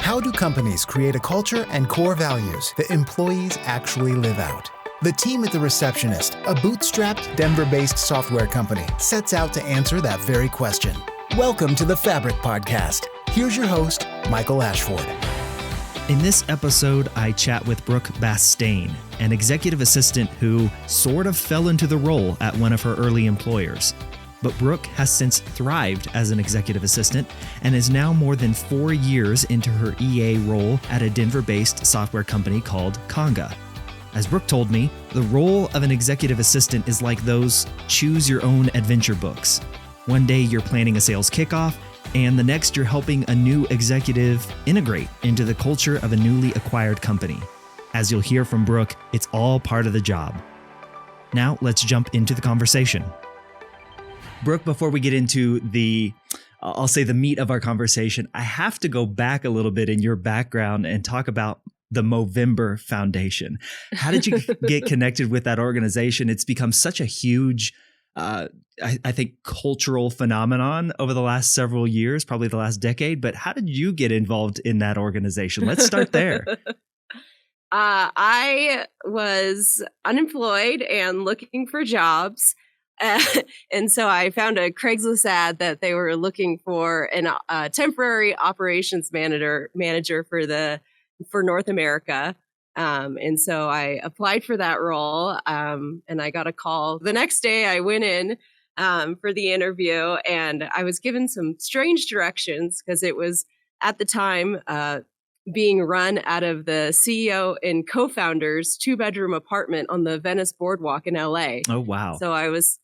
How do companies create a culture and core values that employees actually live out? The team at The Receptionist, a bootstrapped Denver-based software company, sets out to answer that very question. Welcome to the Fabric Podcast. Here's your host, Michael Ashford. In this episode, I chat with Brooke Bastain, an executive assistant who sort of fell into the role at one of her early employers. But Brooke has since thrived as an executive assistant and is now more than 4 years into her EA role at a Denver-based software company called Conga. As Brooke told me, the role of an executive assistant is like those choose-your-own-adventure books. One day you're planning a sales kickoff, and the next you're helping a new executive integrate into the culture of a newly acquired company. As you'll hear from Brooke, it's all part of the job. Now let's jump into the conversation. Brooke, before we get into I'll say the meat of our conversation, I have to go back a little bit in your background and talk about the Movember Foundation. How did you get connected with that organization? It's become such a huge, I think, cultural phenomenon over the last several years, probably the last decade. But how did you get involved in that organization? Let's start there. I was unemployed and looking for jobs. And so I found a Craigslist ad that they were looking for a temporary operations manager for North America. And so I applied for that role, and I got a call. The next day I went in for the interview, and I was given some strange directions because it was at the time being run out of the CEO and co-founder's 2-bedroom apartment on the Venice Boardwalk in LA. Oh, wow. So I was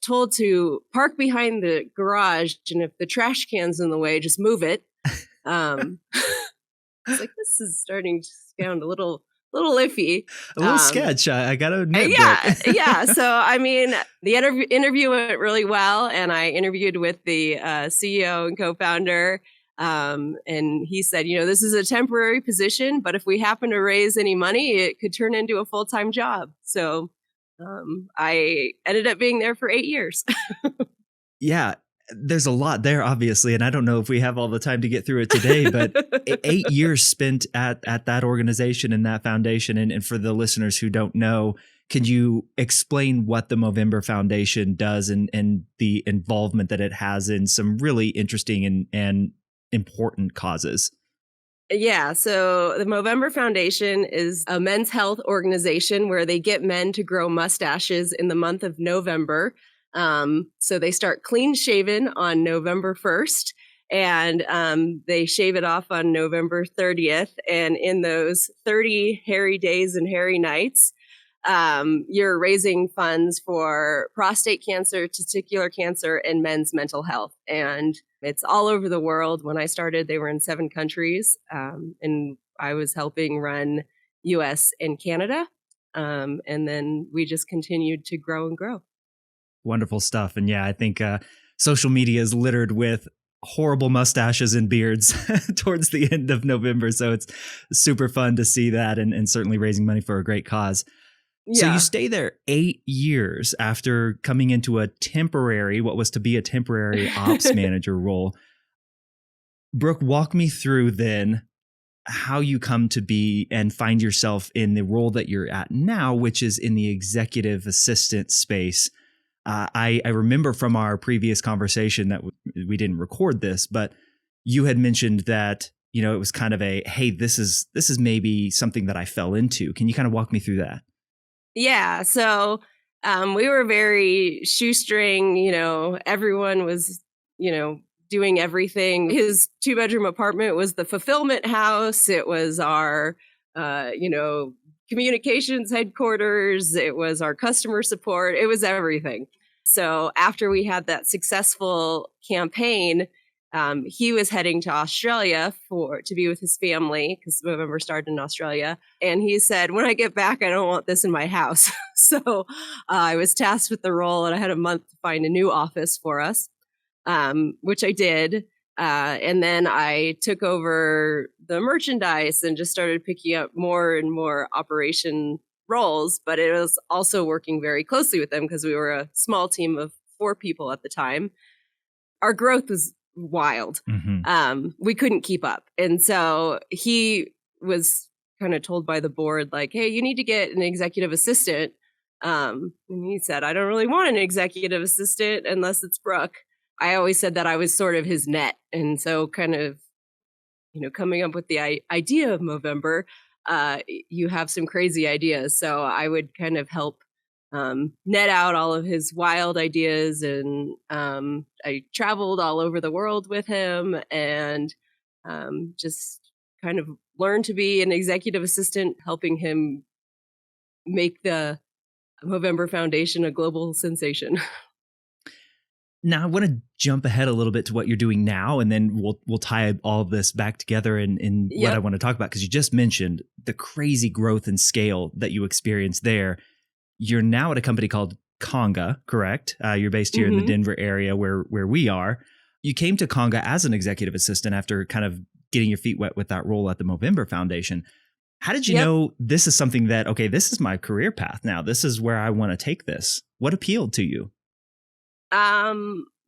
told to park behind the garage, and if the trash can's in the way, just move it. It's like, this is starting to sound a little iffy. A little sketch, I got to admit. Yeah. So, I mean, the interview went really well, and I interviewed with the CEO and co-founder, and he said, this is a temporary position, but if we happen to raise any money, it could turn into a full-time job. So I ended up being there for 8 years. Yeah, there's a lot there, obviously, and I don't know if we have all the time to get through it today, but 8 years spent at that organization and that foundation. And for the listeners who don't know, can you explain what the Movember Foundation does and the involvement that it has in some really interesting and important causes? Yeah, so the Movember Foundation is a men's health organization where they get men to grow mustaches in the month of November. So they start clean shaven on November 1st, and they shave it off on November 30th. And in those 30 hairy days and hairy nights, you're raising funds for prostate cancer, testicular cancer, and men's mental health. And it's all over the world. When I started, they were in 7 countries, and I was helping run US and Canada. And then we just continued to grow and grow. Wonderful stuff. And yeah, I think social media is littered with horrible mustaches and beards towards the end of November. So it's super fun to see that and certainly raising money for a great cause. Yeah. So you stay there 8 years after coming into what was to be a temporary ops manager role. Brooke, walk me through then how you come to be and find yourself in the role that you're at now, which is in the executive assistant space. I remember from our previous conversation that we didn't record this, but you had mentioned that, it was kind of hey, this is maybe something that I fell into. Can you kind of walk me through that? Yeah. So we were very shoestring, everyone was, doing everything. His 2-bedroom apartment was the fulfillment house. It was our, communications headquarters. It was our customer support. It was everything. So after we had that successful campaign, he was heading to Australia to be with his family because November started in Australia. And he said, when I get back, I don't want this in my house. So I was tasked with the role, and I had a month to find a new office for us, which I did. And then I took over the merchandise and just started picking up more and more operation roles. But it was also working very closely with them because we were a small team of 4 people at the time. Our growth was wild. Mm-hmm. We couldn't keep up. And so he was kind of told by the board, like, hey, you need to get an executive assistant. And he said, I don't really want an executive assistant unless it's Brooke. I always said that I was sort of his net. And so kind of, coming up with the idea of Movember, you have some crazy ideas. So I would kind of help net out all of his wild ideas. And I traveled all over the world with him and just kind of learned to be an executive assistant, helping him make the Movember Foundation a global sensation. Now, I want to jump ahead a little bit to what you're doing now, and then we'll tie all of this back together in what I want to talk about, because you just mentioned the crazy growth and scale that you experienced there. You're now at a company called Conga, correct? You're based here in the Denver area where we are. You came to Conga as an executive assistant after kind of getting your feet wet with that role at the Movember Foundation. How did you know this is something that, okay, this is my career path now. This is where I want to take this. What appealed to you?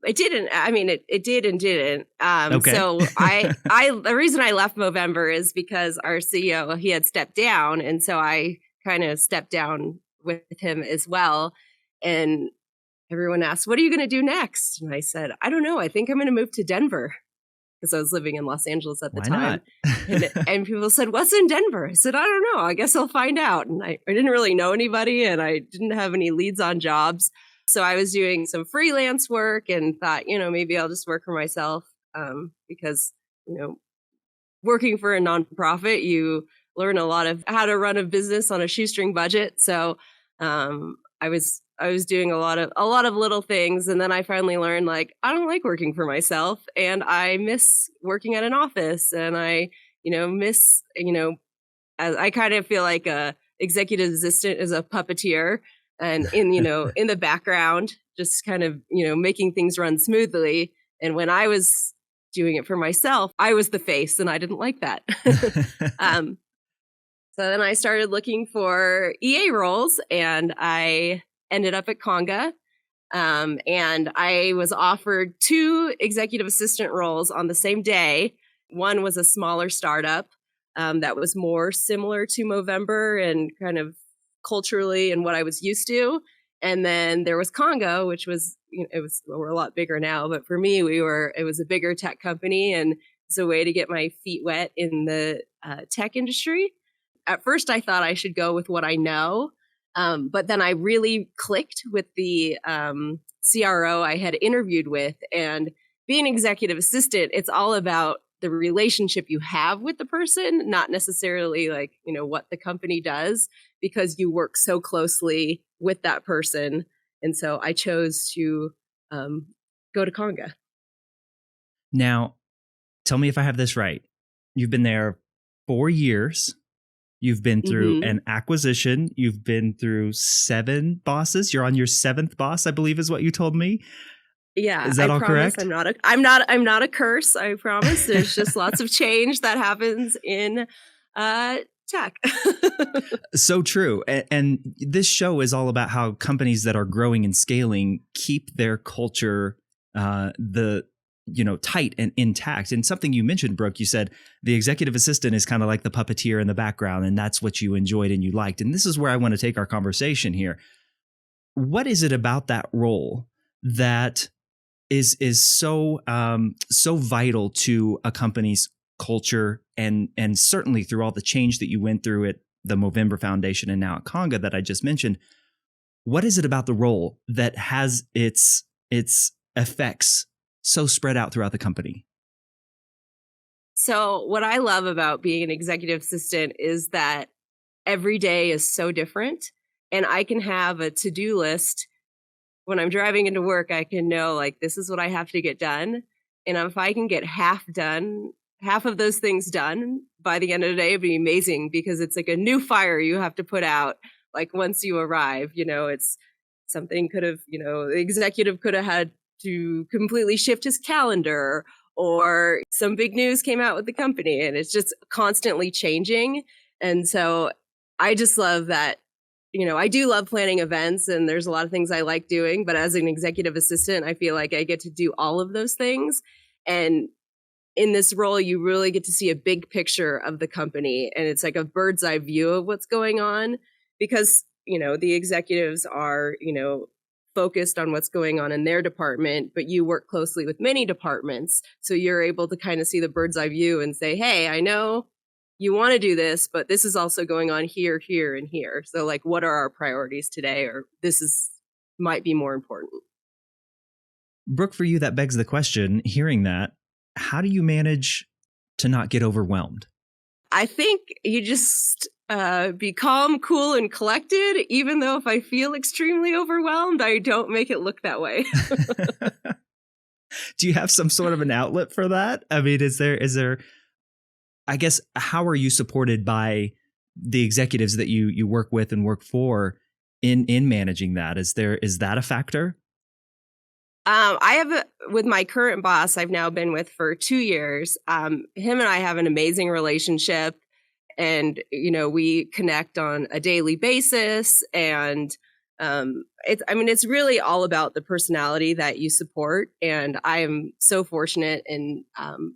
It didn't. I mean, it did and didn't. Okay. So the reason I left Movember is because our CEO, he had stepped down. And so I kind of stepped down with him as well. And everyone asked, what are you going to do next? And I said, I don't know. I think I'm going to move to Denver, because I was living in Los Angeles at the time. and people said, what's in Denver? I said, I don't know. I guess I'll find out. And I didn't really know anybody, and I didn't have any leads on jobs. So I was doing some freelance work and thought, maybe I'll just work for myself, because, working for a nonprofit, you learn a lot of how to run a business on a shoestring budget. So I was doing a lot of little things. And then I finally learned, like, I don't like working for myself, and I miss working at an office. And I, miss, I kind of feel like a executive assistant is a puppeteer, and in the background, just kind of, making things run smoothly. And when I was doing it for myself, I was the face, and I didn't like that. So then I started looking for EA roles, and I ended up at Conga. And I was offered 2 executive assistant roles on the same day. One was a smaller startup that was more similar to Movember and kind of culturally and what I was used to. And then there was Conga, which was, we're a lot bigger now, but for me, it was a bigger tech company, and it's a way to get my feet wet in the tech industry. At first, I thought I should go with what I know. But then I really clicked with the CRO I had interviewed with, and being an executive assistant, it's all about the relationship you have with the person, not necessarily like, what the company does, because you work so closely with that person. And so I chose to go to Conga. Now, tell me if I have this right. You've been there 4 years. You've been through an acquisition. You've been through 7 bosses. You're on your 7th boss, I believe, is what you told me. Yeah, is that all correct? I'm not a curse. I promise. There's just lots of change that happens in tech. So true. And this show is all about how companies that are growing and scaling keep their culture tight and intact. And something you mentioned, Brooke, you said the executive assistant is kind of like the puppeteer in the background, and that's what you enjoyed and you liked. And this is where I want to take our conversation here. What is it about that role that is so vital to a company's culture, and certainly through all the change that you went through at the Movember Foundation and now at Conga that I just mentioned? What is it about the role that has its effects so spread out throughout the company? So what I love about being an executive assistant is that every day is so different, and I can have a to-do list. When I'm driving into work, I can know, like, this is what I have to get done. And if I can get half of those things done by the end of the day, it'd be amazing, because it's like a new fire you have to put out. Like, once you arrive, it's something the executive could have had to completely shift his calendar, or some big news came out with the company, and it's just constantly changing. And so I just love that. I do love planning events, and there's a lot of things I like doing, but as an executive assistant, I feel like I get to do all of those things. And in this role, you really get to see a big picture of the company. And it's like a bird's eye view of what's going on because, the executives are, focused on what's going on in their department, but you work closely with many departments. So you're able to kind of see the bird's eye view and say, hey, I know you want to do this, but this is also going on here, here, and here. So like, what are our priorities today? Or might be more important. Brooke, for you, that begs the question, hearing that, how do you manage to not get overwhelmed? I think you just be calm, cool, and collected. Even though if I feel extremely overwhelmed, I don't make it look that way. Do you have some sort of an outlet for that? I mean, is there, I guess, how are you supported by the executives that you work with and work for in managing that? Is that a factor? With my current boss, I've now been with for 2 years. Him and I have an amazing relationship, and we connect on a daily basis. And it's really all about the personality that you support. And I am so fortunate in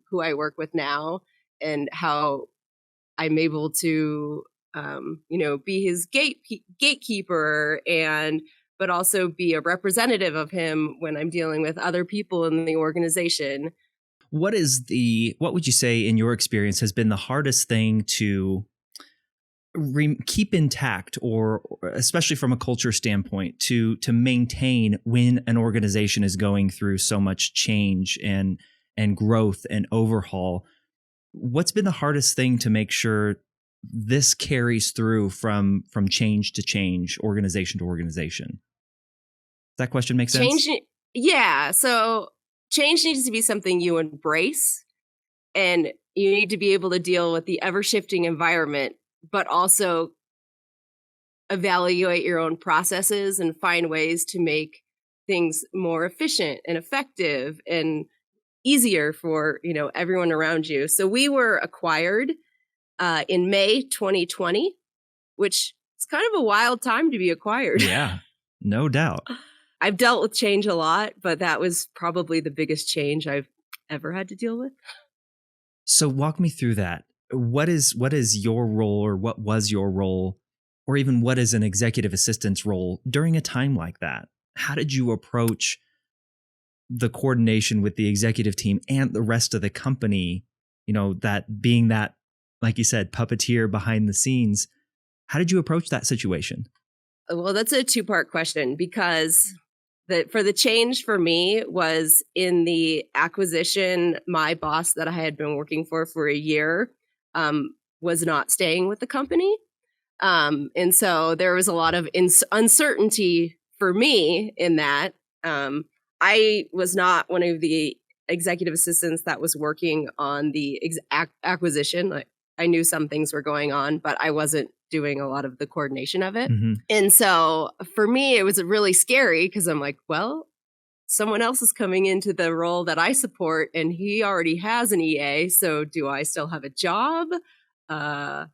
who I work with now and how I'm able to be his gatekeeper but also be a representative of him when I'm dealing with other people in the organization. What would you say in your experience has been the hardest thing to keep intact, or especially from a culture standpoint, to maintain when an organization is going through so much change and growth and overhaul? What's been the hardest thing to make sure this carries through from change to change, organization to organization? Does that question make sense? Yeah. So change needs to be something you embrace, and you need to be able to deal with the ever-shifting environment, but also evaluate your own processes and find ways to make things more efficient and effective and easier for everyone around you. So we were acquired in May 2020, which is kind of a wild time to be acquired. Yeah, no doubt. I've dealt with change a lot, but that was probably the biggest change I've ever had to deal with. So walk me through that. What is your role, or what was your role, or even what is an executive assistant's role during a time like that? How did you approach the coordination with the executive team and the rest of the company? That being that, like you said, puppeteer behind the scenes. How did you approach that situation? Well, that's a two-part question, because for the change for me was in the acquisition. My boss that I had been working for a year was not staying with the company. And so there was a lot of uncertainty for me in that. I was not one of the executive assistants that was working on the acquisition. I knew some things were going on, but I wasn't doing a lot of the coordination of it. Mm-hmm. And so for me, it was really scary because I'm like, well, someone else is coming into the role that I support and he already has an EA. So do I still have a job? What's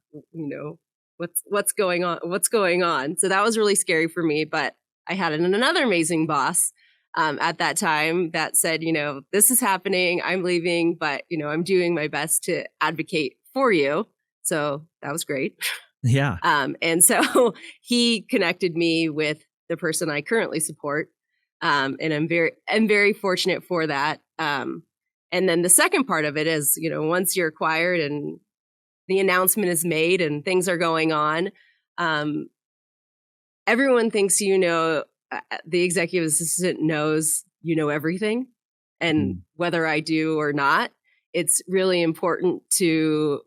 going on? What's going on? So that was really scary for me. But I had another amazing boss at that time that said, this is happening. I'm leaving, but, I'm doing my best to advocate for you. So that was great. Yeah. And so he connected me with the person I currently support. And I'm very fortunate for that. And then the second part of it is, once you're acquired and the announcement is made and things are going on, everyone thinks, the executive assistant knows, everything. And whether I do or not, it's really important to,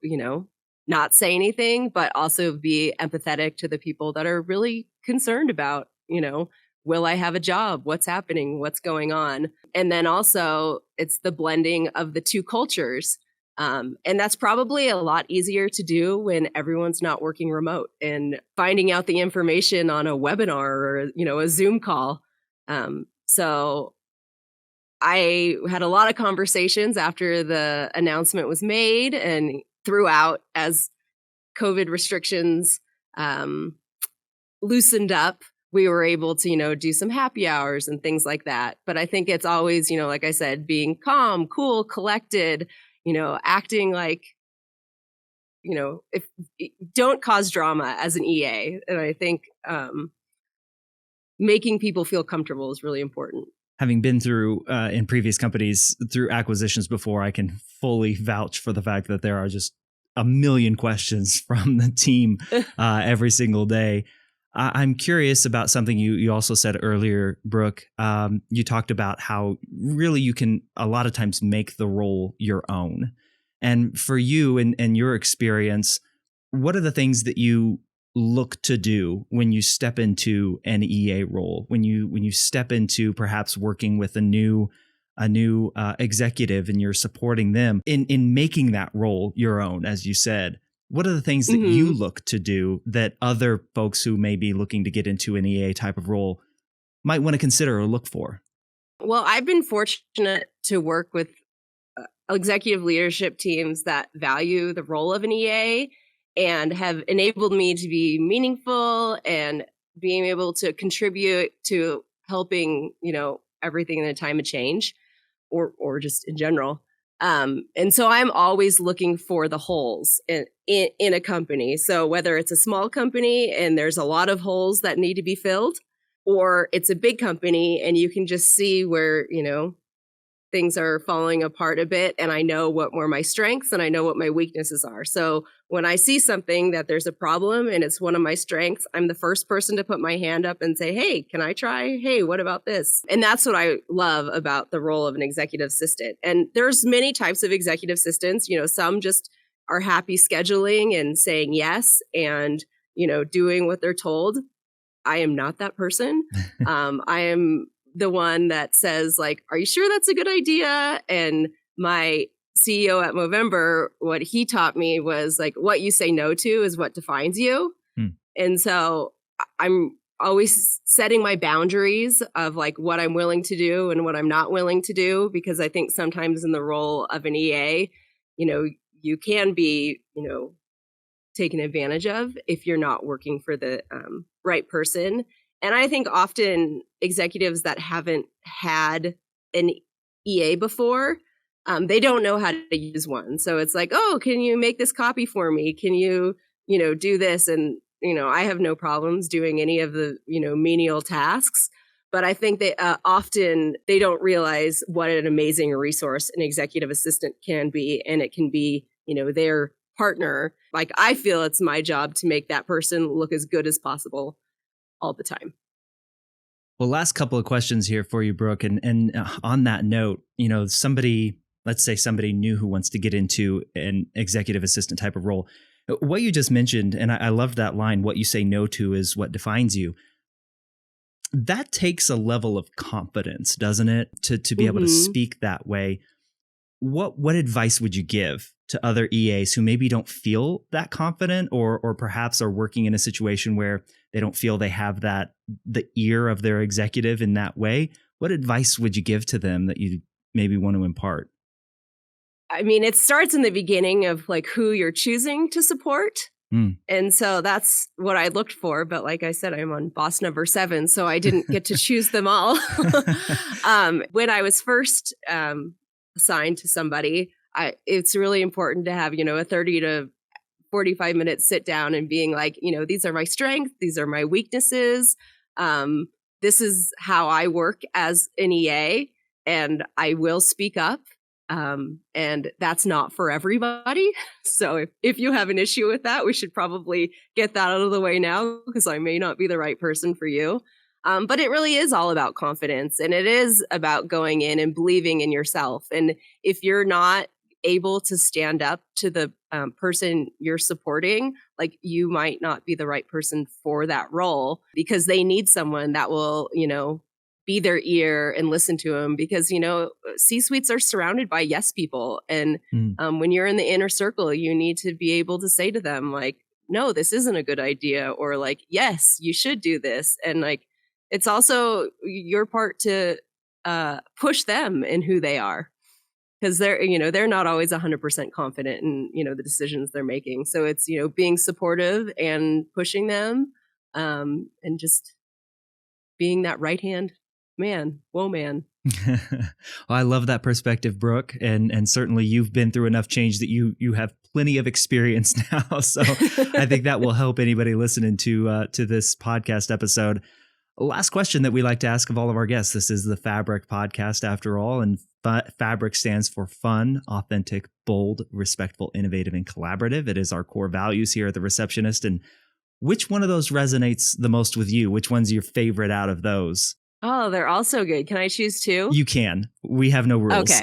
not say anything, but also be empathetic to the people that are really concerned about, will I have a job? What's happening? What's going on? And then also it's the blending of the two cultures. And that's probably a lot easier to do when everyone's not working remote and finding out the information on a webinar or, a Zoom call. So I had a lot of conversations after the announcement was made and throughout as COVID restrictions loosened up. we were able to, do some happy hours and things like that. But I think it's always, like I said, being calm, cool, collected, acting like, if don't cause drama as an EA. And I think making people feel comfortable is really important. Having been through in previous companies through acquisitions before, I can fully vouch for the fact that there are just a million questions from the team every single day. I'm curious about something you also said earlier, Brooke. You talked about how really you can a lot of times make the role your own. And for you and your experience, what are the things that you look to do when you step into an EA role, when you step into perhaps working with a new executive and you're supporting them in making that role your own, as you said? What are the things that you look to do that other folks who may be looking to get into an EA type of role might want to consider or look for? Well, I've been fortunate to work with executive leadership teams that value the role of an EA and have enabled me to be meaningful and being able to contribute to helping, everything in a time of change or just in general. And so I'm always looking for the holes in a company. So whether it's a small company and there's a lot of holes that need to be filled, or it's a big company and you can just see where, things are falling apart a bit, and I know what were my strengths and I know what my weaknesses are. So when I see something that there's a problem and it's one of my strengths, I'm the first person to put my hand up and say, hey, can I try? Hey, what about this? And that's what I love about the role of an executive assistant. And there's many types of executive assistants. Some just are happy scheduling and saying yes and, doing what they're told. I am not that person. I am the one that says, like, are you sure that's a good idea? And my CEO at Movember, what he taught me was, like, what you say no to is what defines you. And so I'm always setting my boundaries of, like, what I'm willing to do and what I'm not willing to do, because I think sometimes in the role of an EA, you can be, taken advantage of if you're not working for the right person. And I think often executives that haven't had an EA before, they don't know how to use one. So it's like, oh, can you make this copy for me? Can you, do this? And, I have no problems doing any of the, menial tasks. But I think they often they don't realize what an amazing resource an executive assistant can be. And it can be, their partner. Like, I feel it's my job to make that person look as good as possible all the time. Well, last couple of questions here for you, Brooke. And on that note, let's say somebody new who wants to get into an executive assistant type of role. What you just mentioned, and I loved that line, what you say no to is what defines you. That takes a level of confidence, doesn't it? To be able to speak that way. What advice would you give to other EAs who maybe don't feel that confident or perhaps are working in a situation where they don't feel they have the ear of their executive in that way? What advice would you give to them that you maybe want to impart? I mean, it starts in the beginning of, like, who you're choosing to support. And so that's what I looked for. But like I said, I'm on boss number 7, so I didn't get to choose them all. When I was first assigned to somebody, it's really important to have, a 30 to 45 minute sit down and being like, these are my strengths. These are my weaknesses. This is how I work as an EA, and I will speak up. And that's not for everybody. So if you have an issue with that, we should probably get that out of the way now, because I may not be the right person for you. But it really is all about confidence, and it is about going in and believing in yourself. And if you're not able to stand up to the person you're supporting, like, you might not be the right person for that role, because they need someone that will, be their ear and listen to them, because, C-suites are surrounded by yes people. And when you're in the inner circle, you need to be able to say to them, like, no, this isn't a good idea, or like, yes, you should do this. And like, it's also your part to push them in who they are, because they're not always 100% confident in, the decisions they're making. So it's, being supportive and pushing them, and just being that right-hand man, woman. Well, I love that perspective, Brooke, and certainly you've been through enough change that you have plenty of experience now. So I think that will help anybody listening to this podcast episode. Last question that we like to ask of all of our guests. This is the Fabric podcast, after all, and Fabric stands for fun, authentic, bold, respectful, innovative, and collaborative. It is our core values here at The Receptionist. And which one of those resonates the most with you? Which one's your favorite out of those? Oh, they're all so good. Can I choose two? You can. We have no rules. Okay.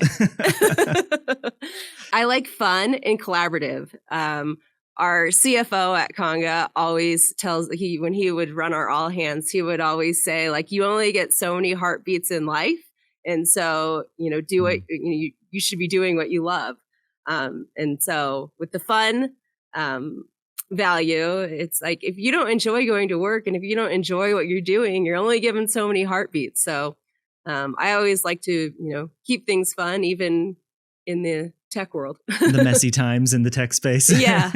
I like fun and collaborative. Our CFO at Conga always when he would run our all hands, he would always say, like, you only get so many heartbeats in life. And so, do what you should be doing what you love. And so with the fun, value, it's like, if you don't enjoy going to work and if you don't enjoy what you're doing, you're only given so many heartbeats. So I always like to keep things fun, even in the tech world. The messy times in the tech space. Yeah,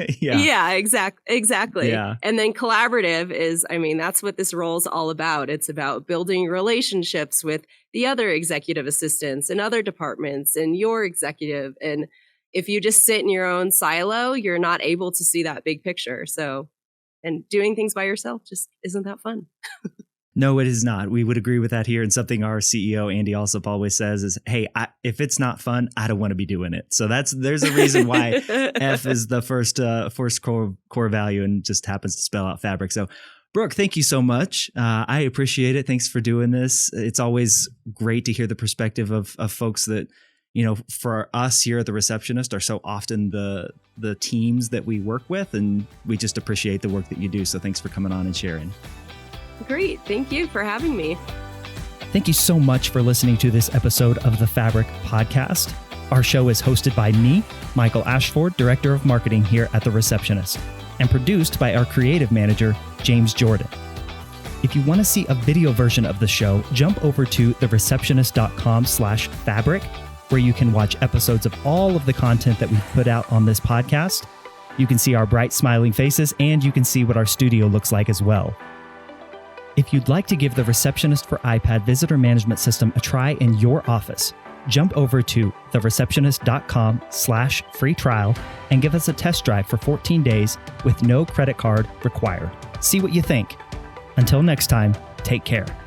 exactly. Yeah. And then collaborative is, that's what this role is all about. It's about building relationships with the other executive assistants and other departments and your executive. And if you just sit in your own silo, you're not able to see that big picture. So, and doing things by yourself just isn't that fun. No, it is not. We would agree with that here. And something our CEO, Andy Alsop, always says is, hey, if it's not fun, I don't want to be doing it. So there's a reason why F is the first core value and just happens to spell out Fabric. So Brooke, thank you so much. I appreciate it. Thanks for doing this. It's always great to hear the perspective of folks that, for us here at The Receptionist are so often the teams that we work with, and we just appreciate the work that you do. So thanks for coming on and sharing. Great. Thank you for having me. Thank you so much for listening to this episode of the Fabric podcast. Our show is hosted by me, Michael Ashford, Director of Marketing here at The Receptionist, and produced by our creative manager, James Jordan. If you want to see a video version of the show, jump over to thereceptionist.com/fabric, where you can watch episodes of all of the content that we've put out on this podcast. You can see our bright smiling faces, and you can see what our studio looks like as well. If you'd like to give the Receptionist for iPad visitor management system a try in your office, jump over to thereceptionist.com/free trial and give us a test drive for 14 days with no credit card required. See what you think. Until next time, take care.